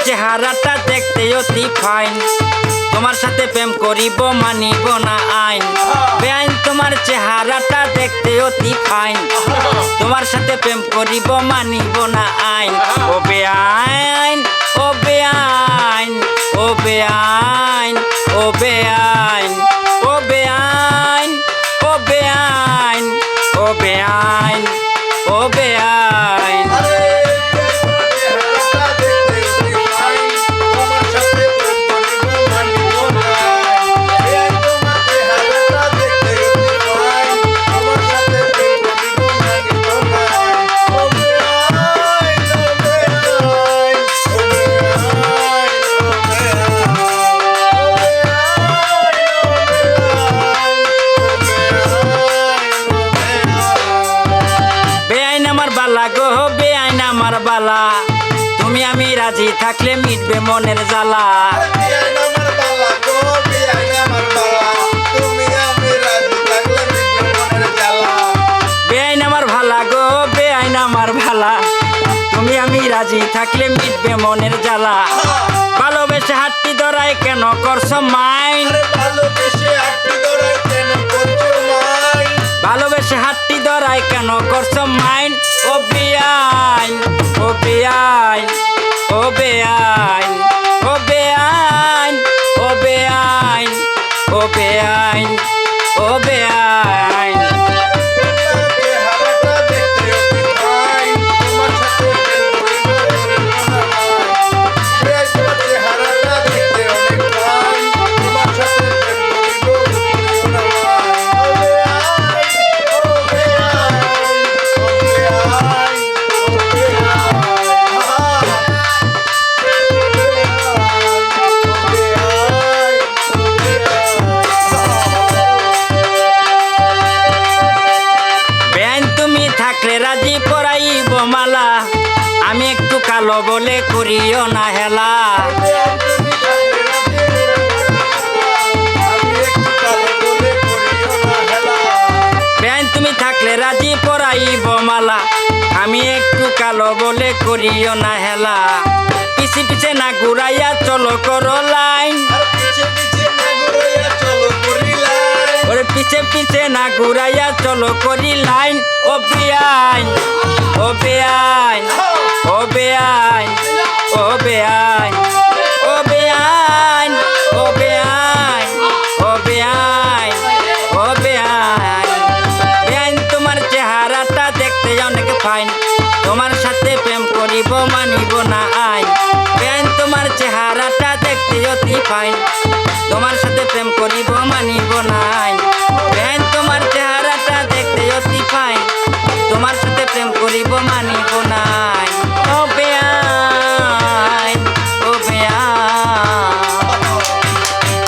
চেহারাটা দেখতে অতি ফাইন, তোমার সাথে প্রেম করিব মানিব না আইন। বেআইন তোমার চেহারাটা দেখতে অতি ফাইন, তোমার সাথে প্রেম করিব মানিব না আইন। ও বেআইন, ও বেআইন, ও বেআইন, ও বেআইন, ও বেআইন, ও বেআইন, ও বেআইন, ও বেআইন। গো বেআইন আমার বালা, তুমি আমি রাজি থাকলে মিটবে মনের জ্বালা। বেআইন আমার ভালা গো বেআইন আমার ভালা, তুমি আমি রাজি থাকলে মিটবে মনের জ্বালা। ভালোবেসে হাতটি ধরায় কেন করছো মাইন, ভালোবেসে হাতটি ধরায় কেন করছো মাইন। ও বেআইন, ও বেআইন, ও বেআইন, ও বেআইন, ও বেআইন, ও বেআইন, ও বেআইন। রাজি পরাইব মালা, আমি একটু কালো বলে করিও না হেলা। বেআইন তুমি থাকলে রাজি পরাইব মালা, আমি একটু কালো বলে করিও না হেলা। পিছে পিছে না ঘুরাইয়া চলো করো লাইন, ওরে পিছে পিছে না ঘুরাইয়া চলো করি লাইন। ও বেআইন, ও বেআইন, ও বেআইন, ও বেআইন, ও বেআইন, ও বেআইন, ও বেআইন, ও বেআইন। বেআইন তোমার চেহারাটা দেখতে অনেক ফাইন, তোমার সাথে প্রেম করিব মানিব না আইন। বেআইন তোমার চেহারাটা দেখতে অতি ফাইন, তোমার সাথে প্রেম করিব মানিব না আইন। বেআইন তোমার চেহারা